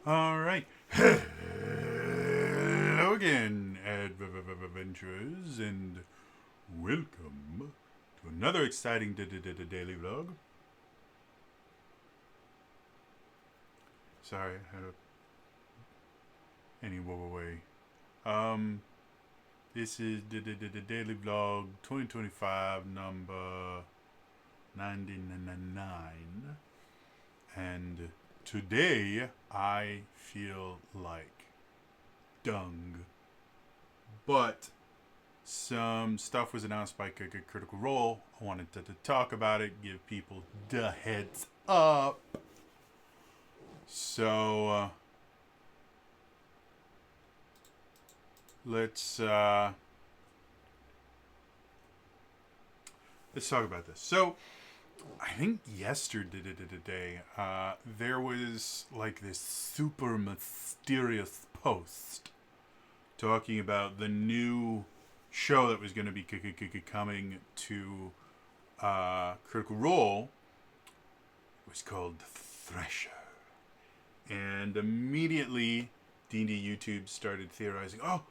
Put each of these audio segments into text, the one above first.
All right. Hello again, adventurers, and welcome to another exciting daily vlog. Sorry, I had any way. Um, this is the daily vlog 2025 number 99, and today I feel like dung, but some stuff was announced by Critical Role. I wanted to talk about it, give people the heads up. So let's let's talk about this. So I think yesterday there was like this super mysterious post talking about the new show that was going to be coming to Critical Role. It was called Thresher. And immediately, D&D YouTube started theorizing, oh,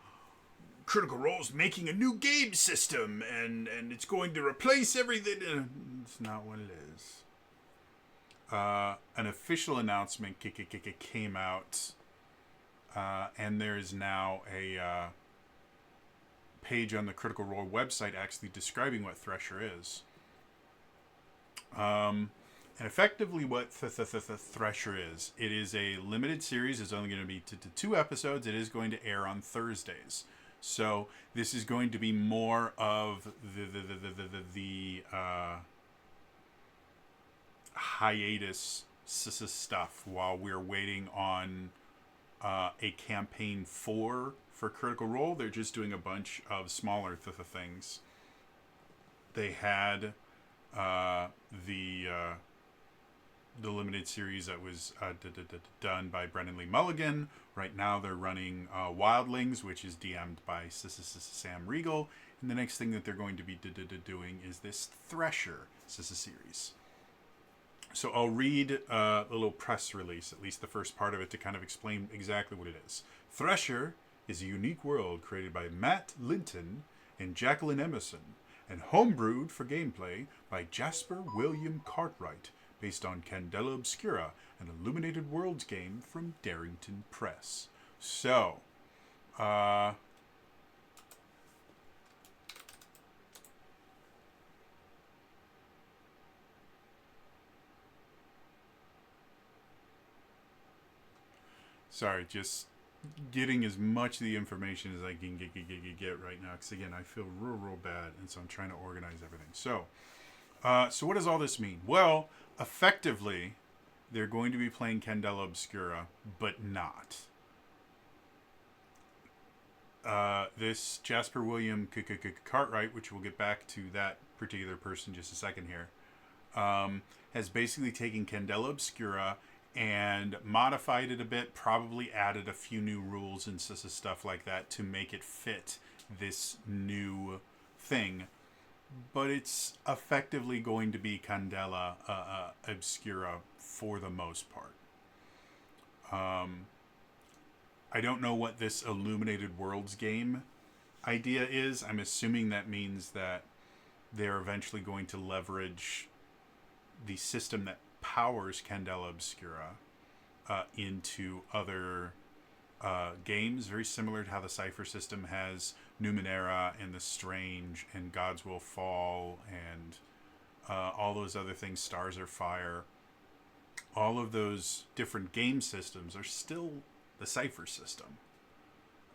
Critical Role's making a new game system, and it's going to replace everything. It's not what it is. An official announcement came out, and there is now a page on the Critical Role website actually describing what Thresher is. And effectively, what Thresher is, it is a limited series. It's only going to be two episodes. It is going to air on Thursdays. So this is going to be more of the hiatus stuff while we're waiting on a campaign for Critical Role. They're just doing a bunch of smaller things. They had the limited series that was done by Brendan Lee Mulligan. Right now they're running Wildlings, which is DM'd by Sam Riegel. And the next thing that they're going to be doing is this Thresher series. So I'll read a little press release, at least the first part of it, to kind of explain exactly what it is. Thresher is a unique world created by Matt Linton and Jacqueline Emerson and homebrewed for gameplay by Jasper William Cartwright, based on Candela Obscura, an Illuminated Worlds game from Darrington Press. So, sorry, just getting as much of the information as I can get right now, because again, I feel real bad, and so I'm trying to organize everything. So what does all this mean? Well, effectively, they're going to be playing Candela Obscura, but not. This Jasper William Cartwright, which we'll get back to that particular person just a second here, has basically taken Candela Obscura and modified it a bit, probably added a few new rules and stuff like that to make it fit this new thing. But it's effectively going to be Candela Obscura for the most part. I don't know what this Illuminated Worlds game idea is. I'm assuming that means that they're eventually going to leverage the system that powers Candela Obscura into other games, very similar to how the Cypher system has Numenera and The Strange and Gods Will Fall and all those other things, Stars Are Fire. All of those different game systems are still the Cypher system.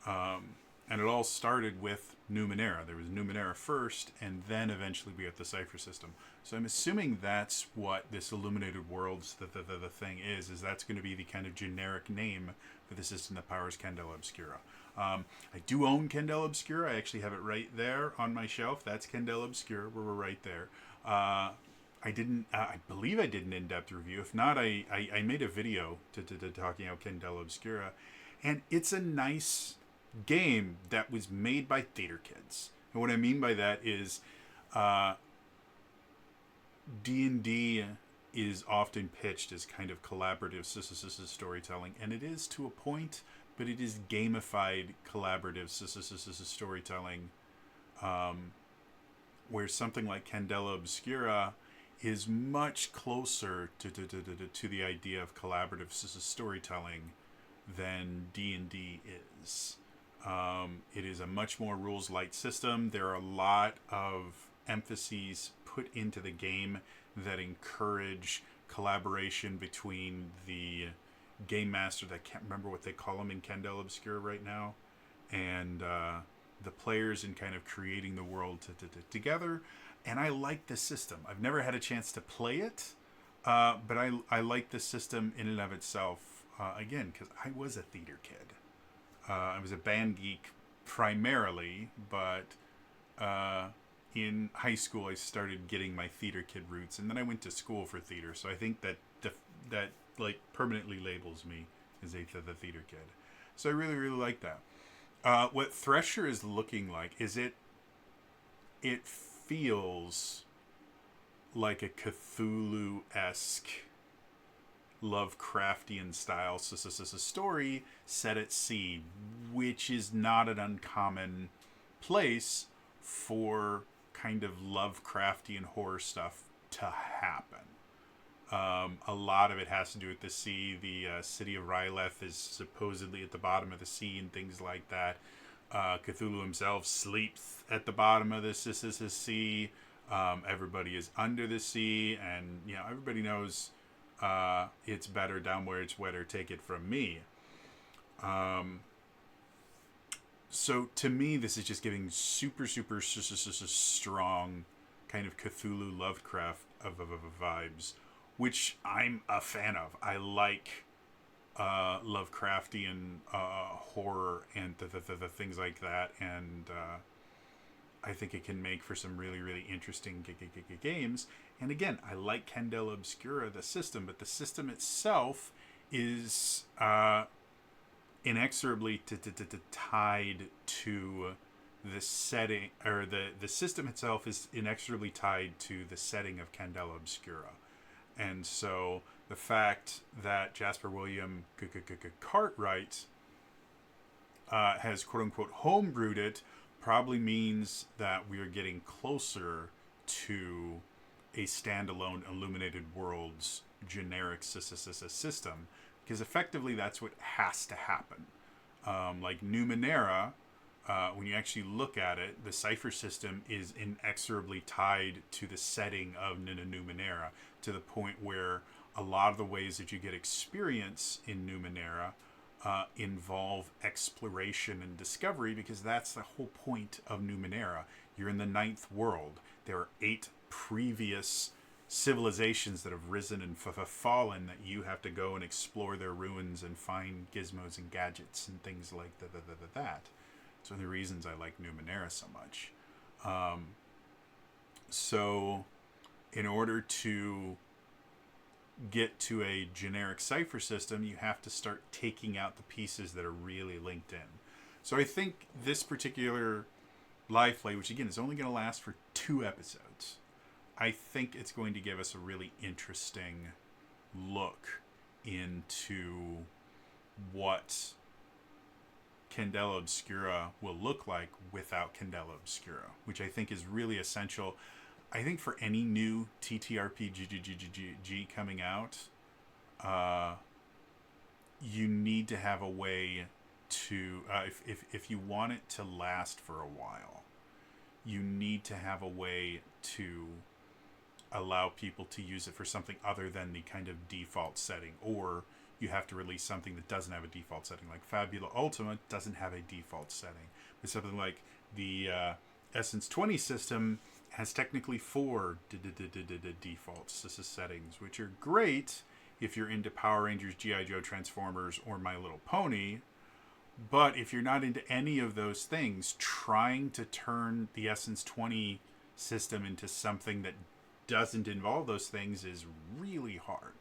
And it all started with Numenera. There was Numenera first, and then eventually we got the Cypher system. So I'm assuming that's what this Illuminated Worlds, the thing is that's going to be the kind of generic name for the system that powers Candela Obscura. I do own Candela Obscura. I actually have it right there on my shelf. That's Candela Obscura. We're right there. I didn't. I believe I did an in-depth review. If not, I made a video to talking about Candela Obscura, and it's a nice game that was made by theater kids. And what I mean by that is D&D is often pitched as kind of collaborative storytelling, and it is to a point, but it is gamified collaborative storytelling, where something like Candela Obscura is much closer to the idea of collaborative storytelling than D&D is. It is a much more rules light system. There are a lot of emphases put into the game that encourage collaboration between the game master, that I can't remember what they call him in Candela Obscura right now, and the players, in kind of creating the world together. And I like the system. I've never had a chance to play it, but I like the system in and of itself. Again, because I was a theater kid. I was a band geek primarily, but in high school I started getting my theater kid roots, and then I went to school for theater. So I think that that like permanently labels me as the theater kid. So I really, really like that. What Thresher is looking like is it feels like a Cthulhu-esque Lovecraftian style story set at sea, which is not an uncommon place for kind of Lovecraftian horror stuff to happen. A lot of it has to do with the sea. The city of Ryleth is supposedly at the bottom of the sea and things like that. Cthulhu himself sleeps at the bottom of the sea. Everybody is under the sea, and everybody knows it's better down where it's wetter. Take it from me. So to me, this is just giving super strong kind of Cthulhu Lovecraft of vibes, which I'm a fan of. I like Lovecraftian horror and the things like that, and I think it can make for some really, really interesting games. And again, I like Candela Obscura, the system, but the system itself is inexorably tied to the setting, or the system itself is inexorably tied to the setting of Candela Obscura. And so the fact that Jasper William Cartwright has quote-unquote homebrewed it probably means that we are getting closer to a standalone Illuminated Worlds generic system, because effectively that's what has to happen. Like Numenera, when you actually look at it, the Cypher system is inexorably tied to the setting of Numenera, to the point where a lot of the ways that you get experience in Numenera involve exploration and discovery, because that's the whole point of Numenera. You're in the 9th world. There are 8 previous civilizations that have risen and fallen that you have to go and explore their ruins and find gizmos and gadgets and things like that. It's one of the reasons I like Numenera so much. So in order to get to a generic Cypher system, you have to start taking out the pieces that are really linked in. So I think this particular live play, which again is only going to last for 2 episodes, I think it's going to give us a really interesting look into what Candela Obscura will look like without Candela Obscura, which I think is really essential. I think for any new TTRPG coming out, you need to have a way to, if you want it to last for a while, you need to have a way to allow people to use it for something other than the kind of default setting, or you have to release something that doesn't have a default setting. Like Fabula Ultima doesn't have a default setting, but something like the Essence 20 system has technically 4 default settings, which are great if you're into Power Rangers, G.I. Joe, Transformers, or My Little Pony. But if you're not into any of those things, trying to turn the Essence 20 system into something that doesn't involve those things is really hard,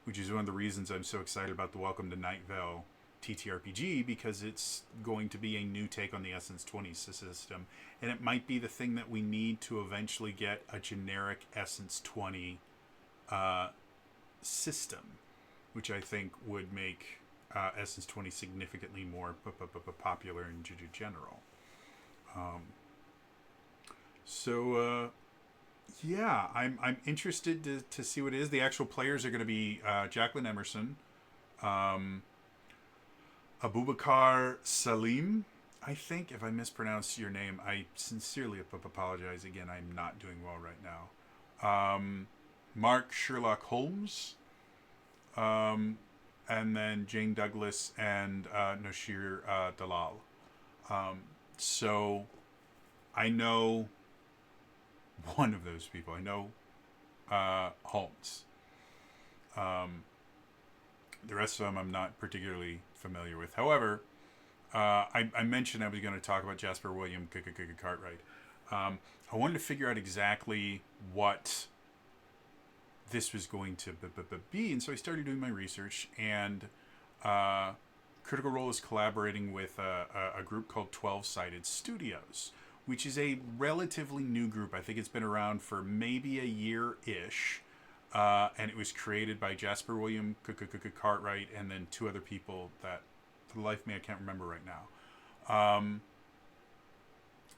which is one of the reasons I'm so excited about the Welcome to Night Vale TTRPG, because it's going to be a new take on the Essence 20 system, and it might be the thing that we need to eventually get a generic Essence 20 system, which I think would make Essence 20 significantly more popular in general. Yeah, I'm interested to see what it is. The actual players are going to be Jacqueline Emerson, Abubakar Salim. I think if I mispronounce your name, I sincerely apologize. Again, I'm not doing well right now. Mark Sherlock Holmes, and then Jane Douglas and Noshir Dalal. So I know one of those people. I know Holmes. The rest of them I'm not particularly familiar with. However, I mentioned I was going to talk about Jasper William Cartwright. I wanted to figure out exactly what this was going to be, and so I started doing my research, and Critical Role is collaborating with a group called 12-Sided Studios, which is a relatively new group. I think it's been around for maybe a year-ish, and it was created by Jasper William Cartwright and then two other people that, for the life of me, I can't remember right now.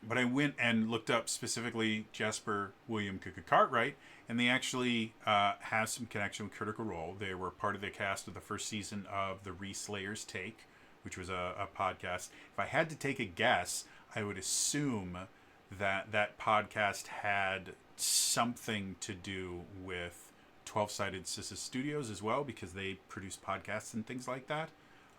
But I went and looked up specifically Jasper William Cartwright, and they actually have some connection with Critical Role. They were part of the cast of the first season of the Reslayer's Take, which was a podcast. If I had to take a guess, I would assume that that podcast had something to do with 12-Sided Studios as well, because they produce podcasts and things like that.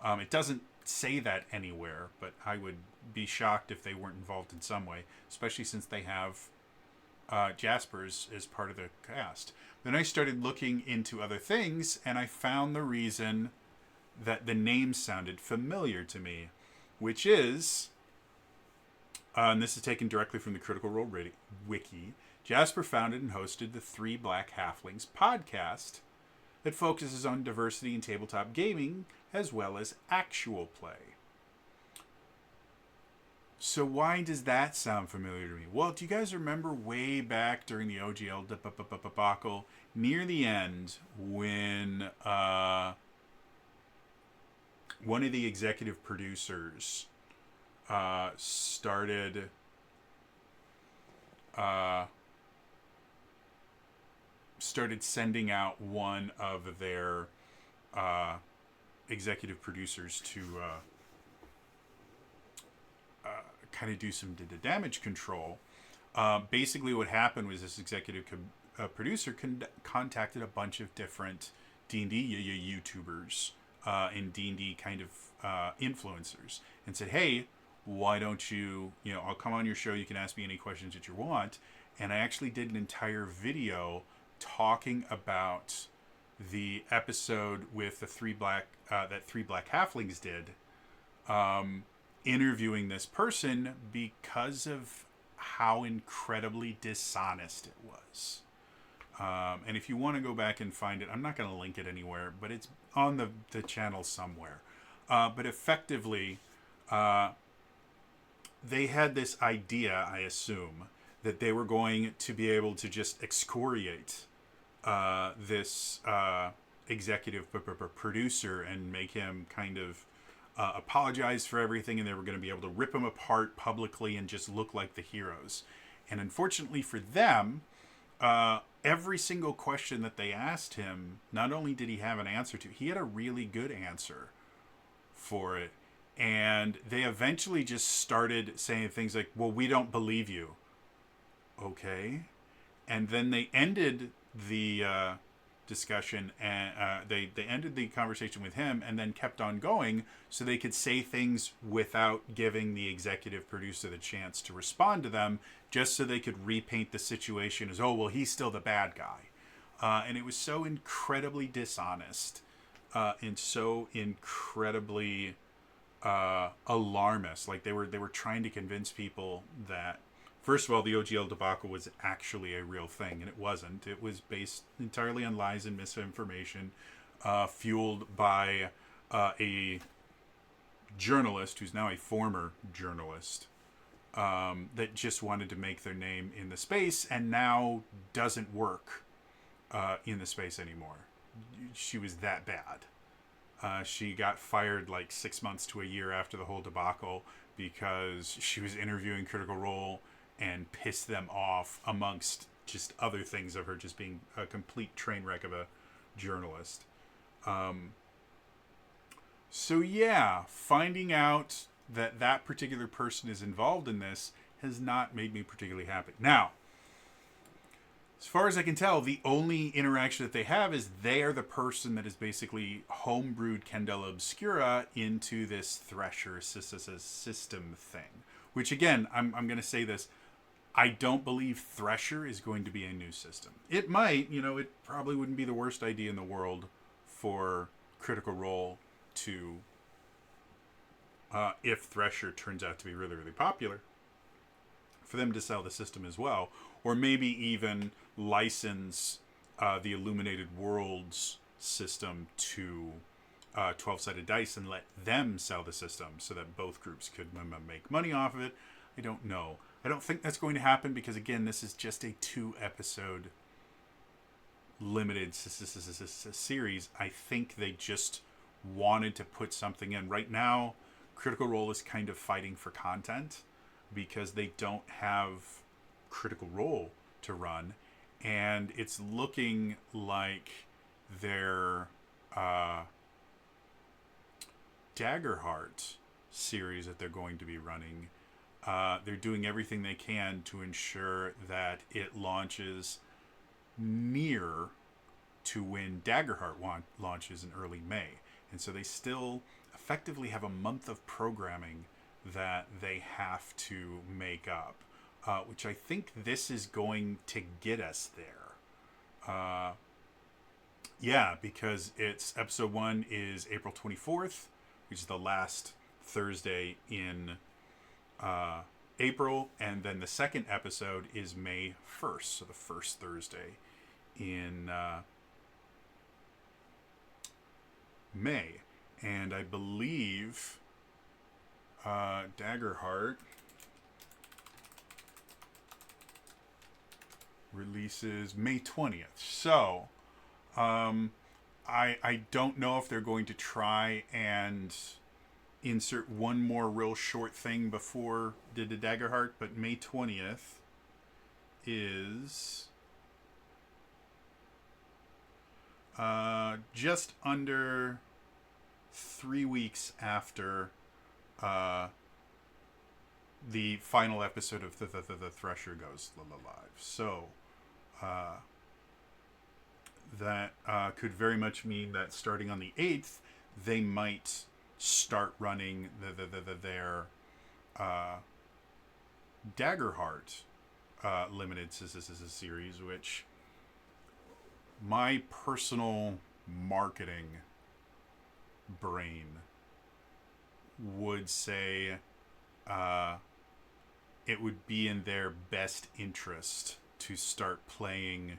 It doesn't say that anywhere, but I would be shocked if they weren't involved in some way, especially since they have Jaspers as part of the cast. Then I started looking into other things, and I found the reason that the name sounded familiar to me, which is, and this is taken directly from the Critical Role wiki, Jasper founded and hosted the Three Black Halflings podcast that focuses on diversity in tabletop gaming as well as actual play. So why does that sound familiar to me? Well, do you guys remember way back during the OGL debacle, near the end, when one of the executive producers started sending out one of their executive producers to kind of do some damage control. Basically what happened was this executive producer contacted a bunch of different D&D YouTubers and D&D kind of influencers and said, hey, why don't you, I'll come on your show, you can ask me any questions that you want. And I actually did an entire video talking about the episode with the Three Black Halflings did, interviewing this person because of how incredibly dishonest it was. And if you want to go back and find it, I'm not going to link it anywhere, but it's on the channel somewhere. But effectively, they had this idea, I assume, that they were going to be able to just excoriate this executive producer and make him kind of apologize for everything, and they were going to be able to rip him apart publicly and just look like the heroes. And unfortunately for them, every single question that they asked him, not only did he have an answer to, he had a really good answer for it. And they eventually just started saying things like, well, we don't believe you. Okay. And then they ended the discussion, and they ended the conversation with him and then kept on going so they could say things without giving the executive producer the chance to respond to them, just so they could repaint the situation as, oh, well, he's still the bad guy. And it was so incredibly dishonest and so incredibly alarmist. Like they were trying to convince people that, first of all, the OGL debacle was actually a real thing, and it wasn't. It was based entirely on lies and misinformation, fueled by a journalist who's now a former journalist that just wanted to make their name in the space and now doesn't work in the space anymore. she was that bad. She got fired like 6 months to a year after the whole debacle because she was interviewing Critical Role and pissed them off, amongst just other things of her just being a complete train wreck of a journalist. Um, so yeah, finding out that that particular person is involved in this has not made me particularly happy. Now, as far as I can tell, the only interaction that they have is they are the person that is basically homebrewed Candela Obscura into this Thresher system thing. Which, again, I'm going to say this. I don't believe Thresher is going to be a new system. It might, it probably wouldn't be the worst idea in the world for Critical Role to, if Thresher turns out to be really, really popular, for them to sell the system as well, or maybe even license the Illuminated Worlds system to 12-sided dice and let them sell the system so that both groups could make money off of it. I don't know. I don't think that's going to happen because, again, this is just a 2-episode limited series. I think they just wanted to put something in. Right now, Critical Role is kind of fighting for content because they don't have Critical Role to run, and it's looking like their Daggerheart series that they're going to be running, they're doing everything they can to ensure that it launches near to when Daggerheart launches in early May. And so they still effectively have a month of programming that they have to make up, which I think this is going to get us there. Yeah, because it's episode 1 is April 24th, which is the last Thursday in April, and then the second episode is May 1st, so the first Thursday in May. And I believe Daggerheart releases May 20th. So I don't know if they're going to try and insert one more real short thing before the Daggerheart, but May 20th is just under 3 weeks after the final episode of the Thresher goes live. So that could very much mean that starting on the 8th, they might start running their Daggerheart limited series, which my personal marketing brain would say it would be in their best interest to start playing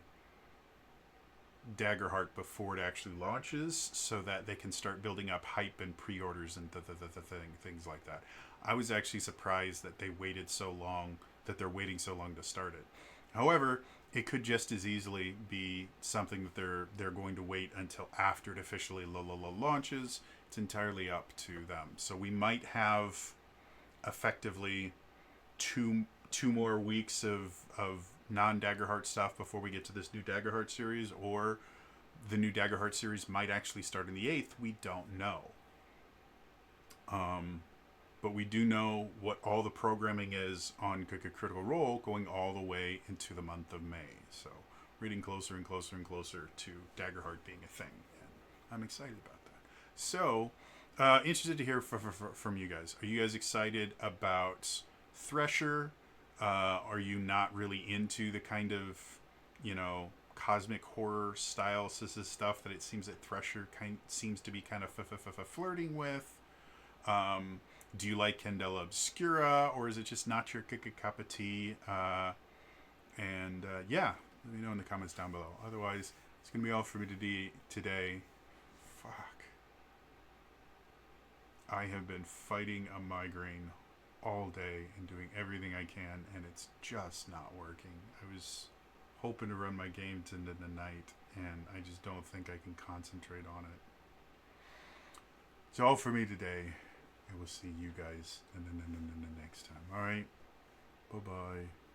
Daggerheart before it actually launches, so that they can start building up hype and pre-orders and things like that. I was actually surprised that they waited so long, that they're waiting so long to start it. However, it could just as easily be something that they're going to wait until after it officially launches. It's entirely up to them. So we might have effectively two more weeks of non-Daggerheart stuff before we get to this new Daggerheart series, or the new Daggerheart series might actually start on the 8th. We don't know. But we do know what all the programming is on Critical Role going all the way into the month of May. So we're getting closer and closer and closer to Daggerheart being a thing. And I'm excited about that. So, interested to hear from you guys. Are you guys excited about Thresher? Are you not really into the kind of, cosmic horror style stuff that it seems that Thresher seems to be kind of flirting with? Do you like Candela Obscura, or is it just not your cup of tea? Yeah, let me know in the comments down below. Otherwise, it's going to be all for me today. Fuck. I have been fighting a migraine all day and doing everything I can, and it's just not working. I was hoping to run my game to the night, and I just don't think I can concentrate on it. It's all for me today. And we'll see you guys in the next time. All right. Bye-bye.